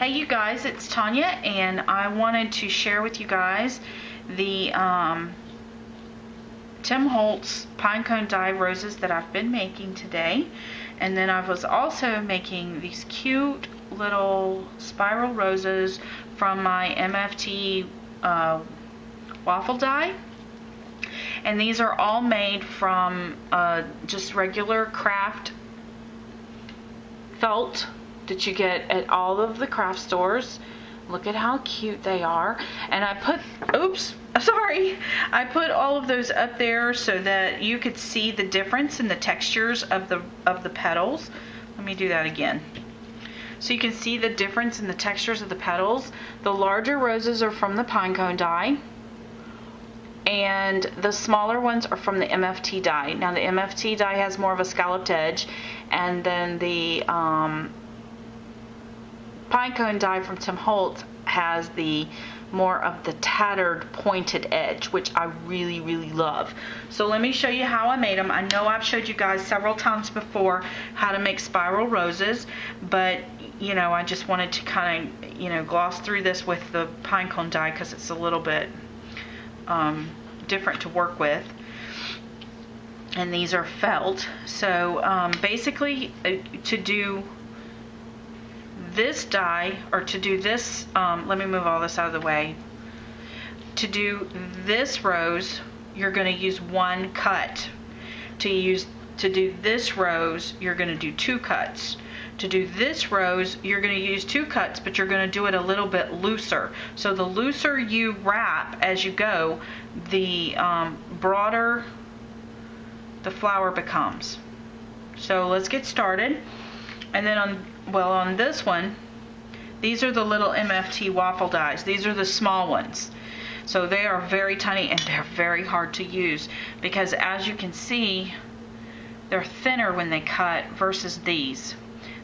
Hey you guys, it's Tonya, and I wanted to share with you guys the Tim Holtz Pinecone die roses that I've been making today. And then I was also making these cute little spiral roses from my MFT waffle die. And these are all made from just regular craft felt that you get at all of the craft stores. Look at how cute they are. And I put, I put all of those up there so that you could see the difference in the textures of the petals. Let me do that again. So you can see the difference in the textures of the petals. The larger roses are from the Pinecone die, and the smaller ones are from the MFT die. Now the MFT die has more of a scalloped edge, and then the Pinecone die from Tim Holtz has the more of the tattered pointed edge, which I really, really love. So let me show you how I made them. I know I've showed you guys several times before how to make spiral roses, but you know, I just wanted to kind of, you know, gloss through this with the Pinecone die because it's a little bit different to work with. And these are felt. So basically to do this die, or to do this, let me move all this out of the way. To do this rose, you're going to use one cut. To do this rose, you're going to do two cuts. To do this rose, you're going to use two cuts, but you're going to do it a little bit looser. So the looser you wrap as you go, the broader the flower becomes. So let's get started. And then on this one, these are the little MFT waffle dies. These are the small ones. So they are very tiny and they're very hard to use because, as you can see, they're thinner when they cut versus these.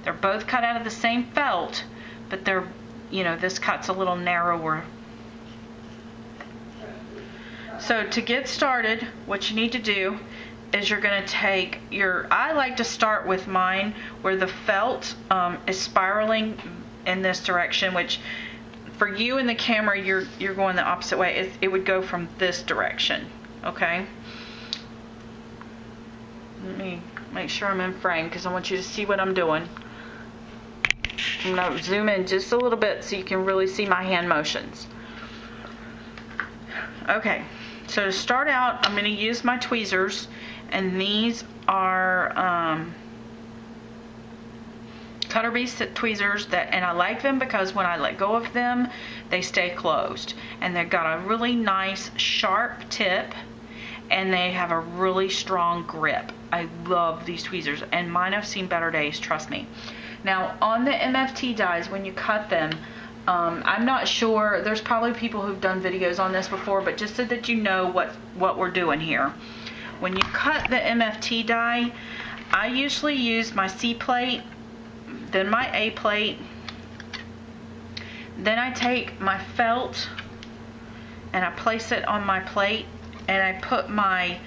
They're both cut out of the same felt, but they're, you know, this cut's a little narrower. So to get started, what you need to do is you're going to take your, I like to start with mine where the felt is spiraling in this direction, which for you in the camera, you're going the opposite way. It would go from this direction, okay? Let me make sure I'm in frame because I want you to see what I'm doing. I'm going to zoom in just a little bit so you can really see my hand motions. Okay, so to start out, I'm going to use my tweezers, and these are cutter bee tweezers and I like them because when I let go of them, they stay closed, and they've got a really nice sharp tip, and they have a really strong grip. I love these tweezers, and mine have seen better days, trust me. Now on the MFT dies, when you cut them, I'm not sure, there's probably people who've done videos on this before, but just so that you know what we're doing here. When you cut the MFT die, I usually use my C plate, then my A plate, then I take my felt and I place it on my plate, and I put my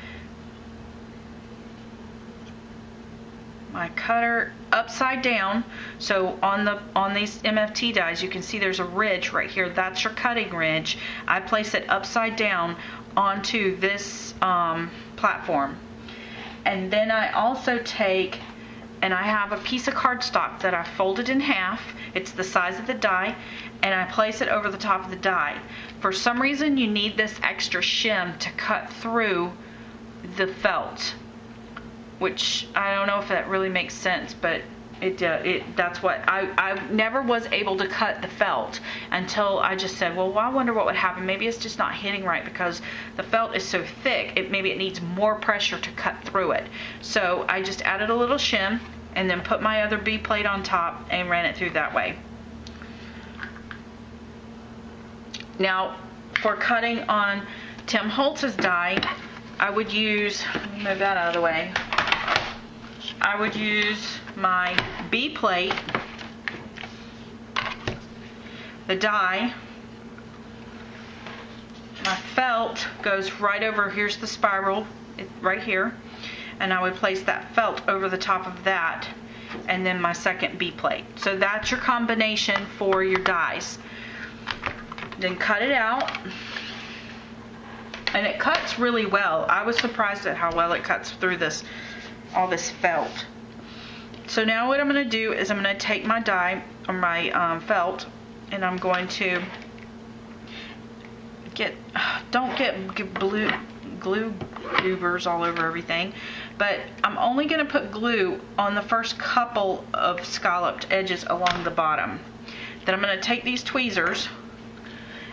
cutter upside down. So on these MFT dies, you can see there's a ridge right here. That's your cutting ridge. I place it upside down onto this platform. And then I also take, and I have a piece of cardstock that I folded in half. It's the size of the die, and I place it over the top of the die. For some reason, you need this extra shim to cut through the felt, which I don't know if that really makes sense, but that's what I never was able to cut the felt until I just said, well, I wonder what would happen. Maybe it's just not hitting right because the felt is so thick. Maybe it needs more pressure to cut through it. So I just added a little shim and then put my other B plate on top and ran it through that way. Now for cutting on Tim Holtz's die, I would use, let me move that out of the way. I would use my B plate, the die, my felt goes right over, here's the spiral, right here, and I would place that felt over the top of that, and then my second B plate. So that's your combination for your dies. Then cut it out. And it cuts really well. I was surprised at how well it cuts through this, all this felt. So now what I'm going to do is I'm going to take my die, or my felt, and I'm going to don't get glue goobers all over everything, but I'm only going to put glue on the first couple of scalloped edges along the bottom. Then I'm going to take these tweezers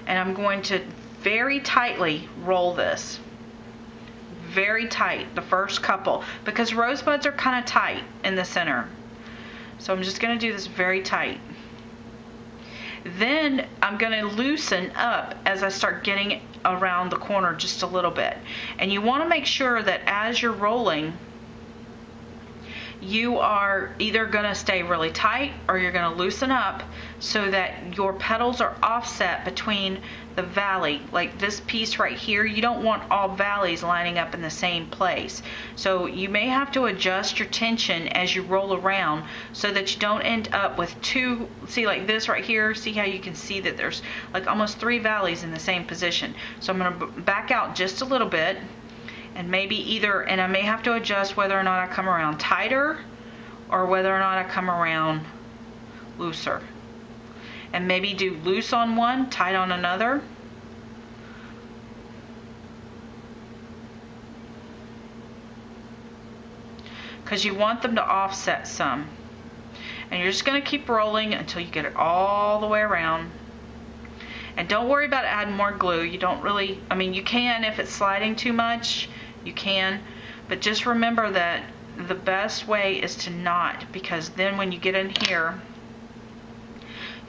and I'm going to very tightly roll this. Very tight, the first couple, because rosebuds are kind of tight in the center. So I'm just going to do this very tight. Then I'm going to loosen up as I start getting around the corner just a little bit. And you want to make sure that as you're rolling, you are either going to stay really tight or you're going to loosen up so that your petals are offset between the valley. Like this piece right here, you don't want all valleys lining up in the same place. So you may have to adjust your tension as you roll around so that you don't end up with two, see like this right here, see how you can see that there's like almost 3 valleys in the same position. So I'm going to back out just a little bit. And maybe either, and I may have to adjust whether or not I come around tighter or whether or not I come around looser. And maybe do loose on one, tight on another. Because you want them to offset some. And you're just going to keep rolling until you get it all the way around. And don't worry about adding more glue. You don't really, I mean, you can if it's sliding too much, you can. But just remember that the best way is to not, because then when you get in here,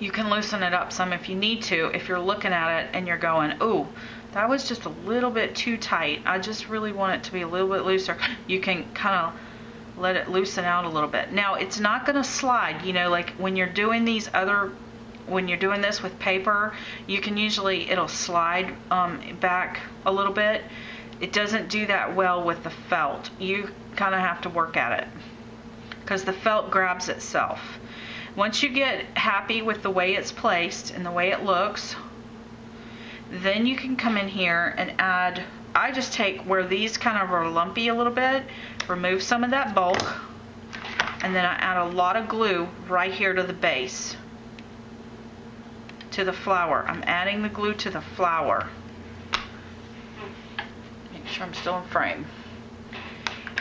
you can loosen it up some if you need to. If you're looking at it and you're going, ooh, that was just a little bit too tight. I just really want it to be a little bit looser. You can kind of let it loosen out a little bit. Now, it's not going to slide, you know, like when you're doing these other, when you're doing this with paper, you can usually, it'll slide back a little bit. It doesn't do that well with the felt. You kind of have to work at it because the felt grabs itself. Once you get happy with the way it's placed and the way it looks, then you can come in here and add, I just take where these kind of are lumpy a little bit, remove some of that bulk, and then I add a lot of glue right here to the base. To the flower. I'm adding the glue to the flower. Make sure I'm still in frame.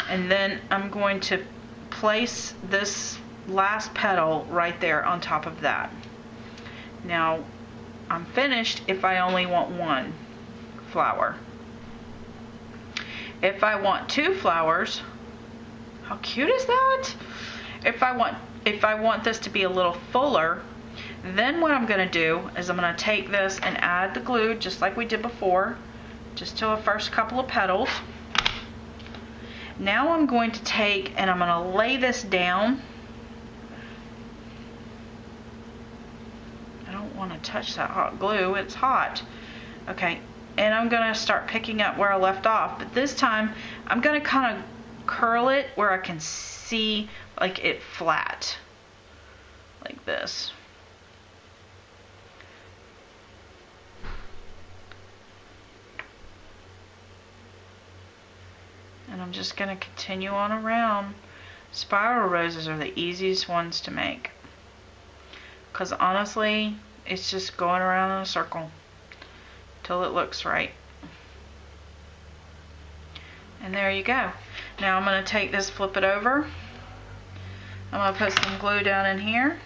And then I'm going to place this last petal right there on top of that. Now, I'm finished if I only want one flower. If I want 2 flowers, how cute is that? If I want this to be a little fuller, then what I'm going to do is I'm going to take this and add the glue just like we did before, just to the first couple of petals. Now I'm going to take and I'm going to lay this down. I don't want to touch that hot glue, it's hot. Okay, and I'm going to start picking up where I left off, but this time I'm going to kind of curl it where I can see like it flat, like this. And I'm just going to continue on around. Spiral roses are the easiest ones to make, because honestly, it's just going around in a circle till it looks right. And there you go. Now I'm going to take this, flip it over. I'm going to put some glue down in here.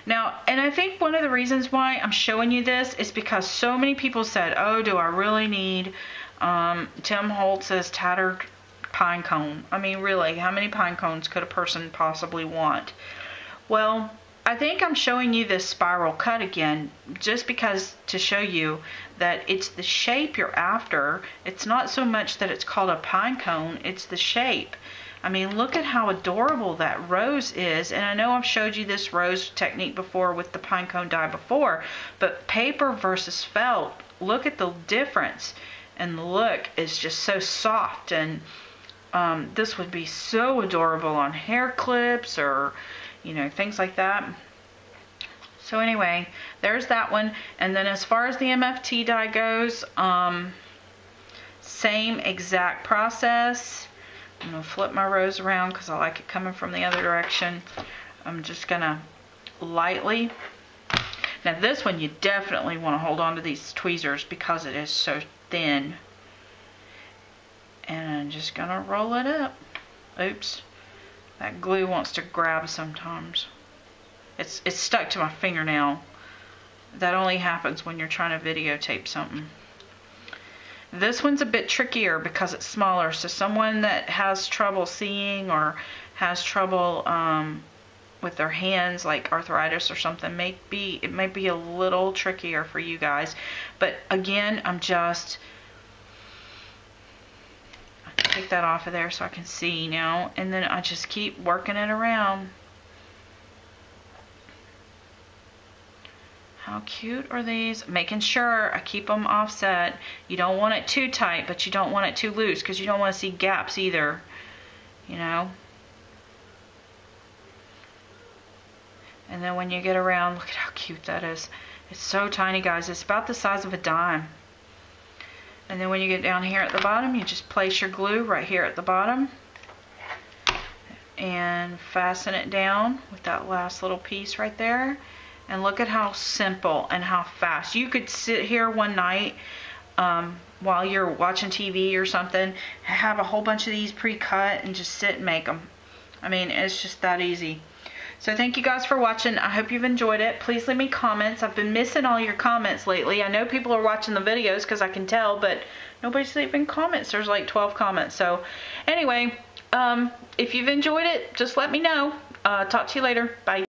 Now, and I think one of the reasons why I'm showing you this is because so many people said, oh, do I really need Tim Holtz's tattered pine cone? I mean, really, how many pine cones could a person possibly want? Well, I think I'm showing you this spiral cut again just because to show you that it's the shape you're after. It's not so much that it's called a pine cone, it's the shape. I mean, look at how adorable that rose is. And I know I've showed you this rose technique before with the pinecone die before, but paper versus felt look at the difference. And the look is just so soft, and this would be so adorable on hair clips or, you know, things like that. So anyway, there's that one. And then as far as the MFT dye goes, same exact process. I'm going to flip my rose around because I like it coming from the other direction. I'm just going to lightly. Now this one you definitely want to hold on to these tweezers because it is so thin. And I'm just going to roll it up. Oops. That glue wants to grab sometimes. It's stuck to my fingernail. That only happens when you're trying to videotape something. This one's a bit trickier because it's smaller. So someone that has trouble seeing or has trouble with their hands, like arthritis or something, it might be a little trickier for you guys. But again, take that off of there so I can see now, and then I just keep working it around. How cute are these? Making sure I keep them offset. You don't want it too tight, but you don't want it too loose because you don't want to see gaps either, you know. And then when you get around, look at how cute that is. It's so tiny, guys. It's about the size of a dime. And then when you get down here at the bottom, you just place your glue right here at the bottom and fasten it down with that last little piece right there. And look at how simple and how fast. You could sit here one night while you're watching TV or something, have a whole bunch of these pre-cut and just sit and make them. I mean, it's just that easy. So thank you guys for watching. I hope you've enjoyed it. Please leave me comments. I've been missing all your comments lately. I know people are watching the videos because I can tell, but nobody's leaving comments. There's like 12 comments. So anyway, if you've enjoyed it, just let me know. Talk to you later. Bye.